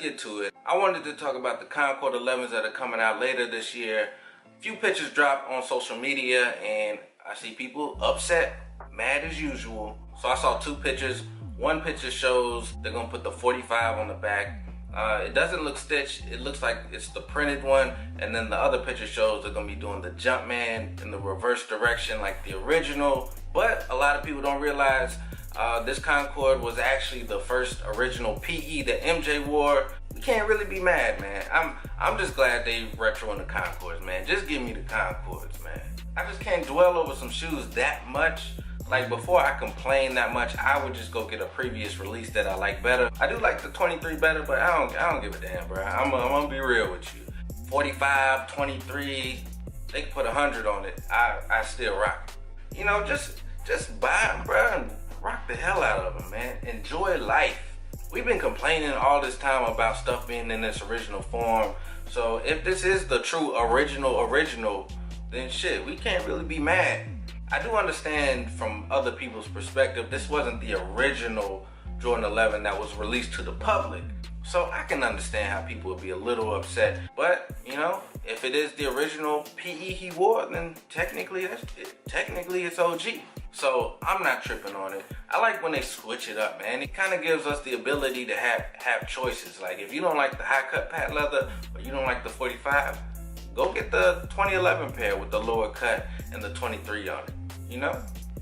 get to it. I wanted to talk about the Concord 11s that are coming out later this year. A few pictures dropped on social media and I see people upset, mad as usual. So I saw two pictures. One picture shows they're gonna put the 45 on the back. It doesn't look stitched, it looks like it's the printed one. And then the other picture shows they're gonna be doing the Jumpman in the reverse direction like the original. But a lot of people don't realize this Concord was actually the first original PE that MJ wore. We can't really be mad, man. I'm just glad they retroing the Concords, man. Just give me the Concords, man. I just can't dwell over some shoes that much. Like before I complain that much, I would just go get a previous release that I like better. I do like the 23 better, but I don't give a damn, bro. I'm gonna be real with you. 45, 23, they can put 100 on it. I still rock it. You know, just buy them, bro, and rock the hell out of them, man. Enjoy life. We've been complaining all this time about stuff being in this original form. So if this is the true original, then shit, we can't really be mad. I do understand from other people's perspective, this wasn't the original Jordan 11 that was released to the public. So I can understand how people would be a little upset. But, you know, if it is the original PE he wore, then technically it's OG. So I'm not tripping on it. I like when they switch it up, man. It kind of gives us the ability to have choices. Like if you don't like the high cut patent leather or you don't like the 45, go get the 2011 pair with the lower cut and the 23 on it, you know?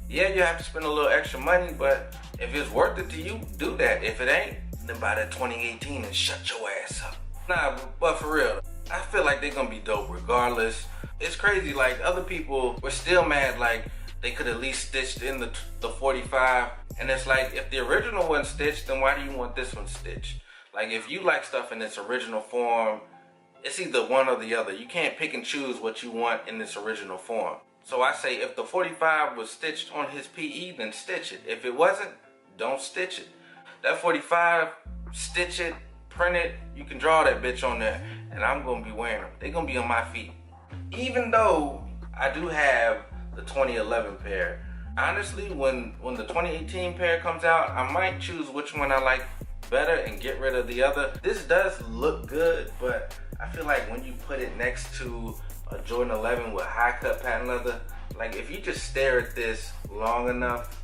Yeah, you have to spend a little extra money, but if it's worth it to you, do that. If it ain't, then buy that 2018 and shut your ass up. Nah, but for real, I feel like they're gonna be dope regardless. It's crazy, like other people were still mad like they could at least stitched in the 45. And it's like, if the original wasn't stitched, then why do you want this one stitched? Like if you like stuff in its original form, it's either one or the other. You can't pick and choose what you want in this original form. So I say if the 45 was stitched on his PE, then stitch it. If it wasn't, don't stitch it. That 45, stitch it, print it, you can draw that bitch on there, and I'm gonna be wearing them. They're gonna be on my feet. Even though I do have the 2011 pair. Honestly, when the 2018 pair comes out, I might choose which one I like better and get rid of the other. This does look good, but I feel like when you put it next to a Jordan 11 with high cut patent leather, like if you just stare at this long enough,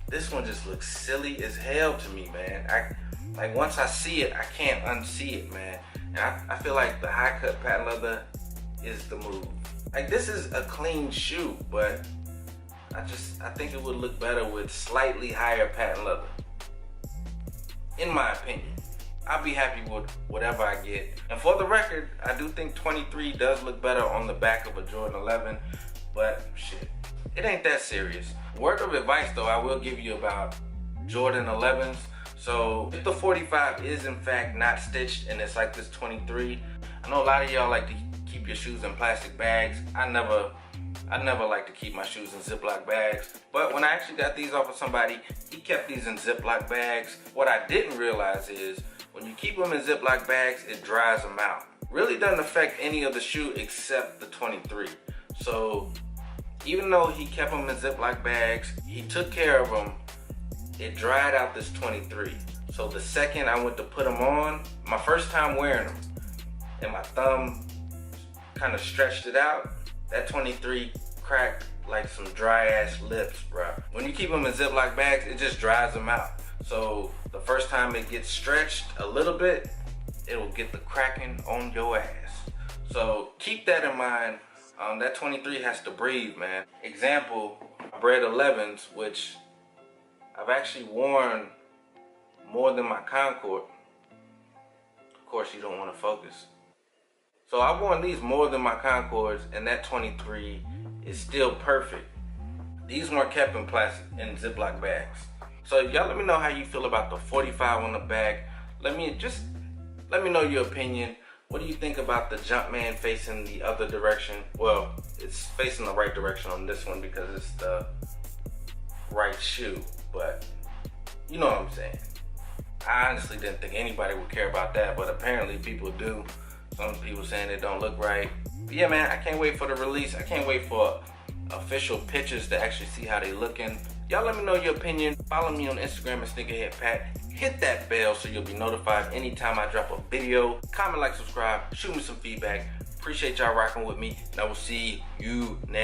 this one just looks silly as hell to me, man. Like once I see it, I can't unsee it, man. And I feel like the high cut patent leather is the move. Like this is a clean shoe, but I think it would look better with slightly higher patent leather. In my opinion. I'll be happy with whatever I get. And for the record, I do think 23 does look better on the back of a Jordan 11, but shit, it ain't that serious. Word of advice though, I will give you about Jordan 11s. So if the 45 is in fact not stitched and it's like this 23, I know a lot of y'all like to keep your shoes in plastic bags. I never like to keep my shoes in Ziploc bags. But when I actually got these off of somebody, he kept these in Ziploc bags. What I didn't realize is when you keep them in Ziploc bags, it dries them out. Really doesn't affect any of the shoe except the 23. So even though he kept them in Ziploc bags, he took care of them, it dried out this 23. So the second I went to put them on, my first time wearing them, and my thumb kind of stretched it out, that 23 cracked like some dry ass lips, bro. When you keep them in Ziploc bags, it just dries them out. So the first time it gets stretched a little bit, it'll get the cracking on your ass. So keep that in mind. That 23 has to breathe, man. Example, I bred 11s, which I've actually worn more than my Concord. Of course, you don't want to focus. So I've worn these more than my Concords, and that 23 is still perfect. These weren't kept in plastic, in Ziploc bags. So y'all let me know how you feel about the 45 on the back. Let me know your opinion. What do you think about the Jumpman facing the other direction? Well, it's facing the right direction on this one because it's the right shoe, but you know what I'm saying. I honestly didn't think anybody would care about that, but apparently people do. Some people saying it don't look right. But yeah, man, I can't wait for the release. I can't wait for official pictures to actually see how they looking. Y'all let me know your opinion. Follow me on Instagram at SneakerheadPat. hit that bell so you'll be notified anytime I drop a video. Comment, like, subscribe, shoot me some feedback. Appreciate y'all rocking with me, and I will see you next